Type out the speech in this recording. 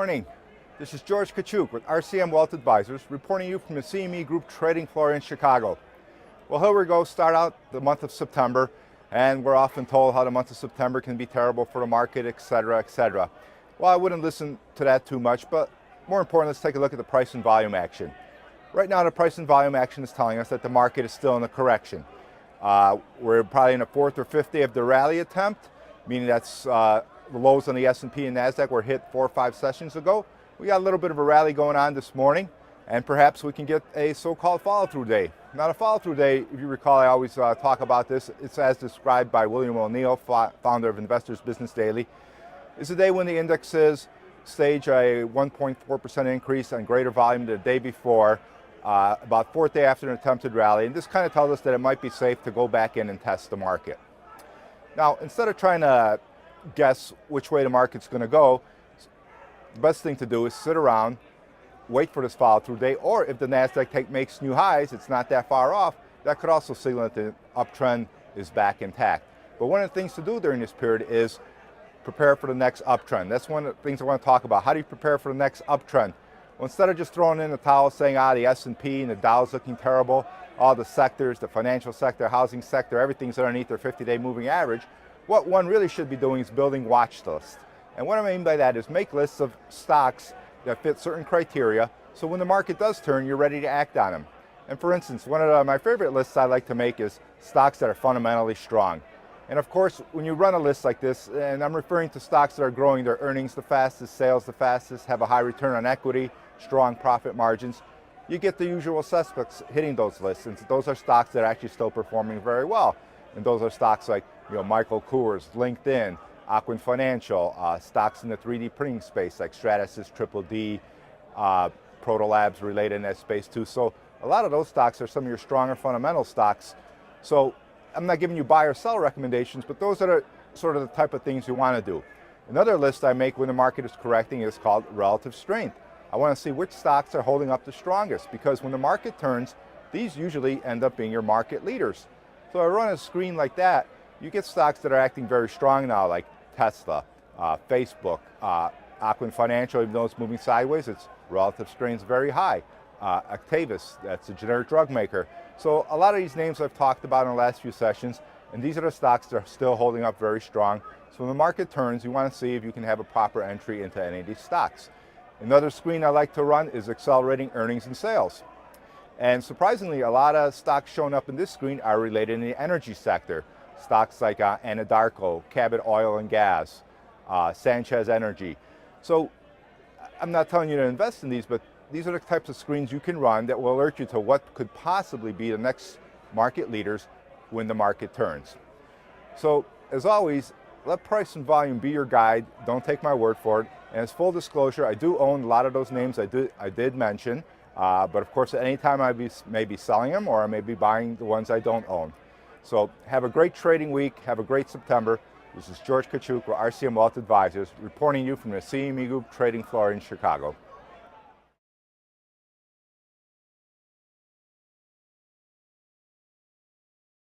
morning. This is George Kachuk with RCM Wealth Advisors reporting you from the CME Group trading floor in Chicago. Well, here we go, start out the month of September, and we're often told how the month of September can be terrible for the market, etc., etc. Well, I wouldn't listen to that too much, but more important, let's take a look at the price and volume action. Right now, the price and volume action is telling us that the market is still in a correction. We're probably in the fourth or fifth day of the rally attempt, meaning that's the lows on the S&P and NASDAQ were hit 4 or 5 sessions ago. We got a little bit of a rally going on this morning, and perhaps we can get a so-called follow-through day. Now, the follow-through day, if you recall, I always talk about this. It's as described by William O'Neill, founder of Investors Business Daily. It's a day when the indexes stage a 1.4% increase on greater volume than the day before, about fourth day after an attempted rally, and this kind of tells us that it might be safe to go back in and test the market. Now, instead of trying to guess which way the market's going to go, the best thing to do is sit around, wait for this follow-through day, or if the NASDAQ makes new highs, it's not that far off, that could also signal that the uptrend is back intact. But one of the things to do during this period is prepare for the next uptrend. That's one of the things I want to talk about. How do you prepare for the next uptrend? Well, instead of just throwing in the towel saying, the S&P and the Dow's looking terrible, all the sectors, the financial sector, housing sector, everything's underneath their 50-day moving average, what one really should be doing is building watch lists. And what I mean by that is make lists of stocks that fit certain criteria, so when the market does turn, you're ready to act on them. And for instance, one of my favorite lists I like to make is stocks that are fundamentally strong. And of course, when you run a list like this, and I'm referring to stocks that are growing their earnings the fastest, sales the fastest, have a high return on equity, strong profit margins, you get the usual suspects hitting those lists. And those are stocks that are actually still performing very well. And those are stocks like Michael Kors, LinkedIn, Uptrend Financial, stocks in the 3D printing space like Stratasys, Triple D, Proto Labs related in that space too. So a lot of those stocks are some of your stronger fundamental stocks. So I'm not giving you buy or sell recommendations, but those are sort of the type of things you want to do. Another list I make when the market is correcting is called relative strength. I want to see which stocks are holding up the strongest, because when the market turns, these usually end up being your market leaders. So I run a screen like that, you get stocks that are acting very strong now, like Tesla, Facebook, Uptrend Financial, even though it's moving sideways, its relative strength is very high. Actavis, that's a generic drug maker. So a lot of these names I've talked about in the last few sessions, and these are the stocks that are still holding up very strong. So when the market turns, you want to see if you can have a proper entry into any of these stocks. Another screen I like to run is accelerating earnings and sales. And surprisingly, a lot of stocks showing up in this screen are related in the energy sector. Stocks like Anadarko, Cabot Oil and Gas, Sanchez Energy. So I'm not telling you to invest in these, but these are the types of screens you can run that will alert you to what could possibly be the next market leaders when the market turns. So as always, let price and volume be your guide. Don't take my word for it. And as full disclosure, I do own a lot of those names I did mention. But of course, at any time I may be selling them, or I may be buying the ones I don't own. So have a great trading week. Have a great September. This is George Kachuk with RCM Wealth Advisors reporting you from the CME Group trading floor in Chicago.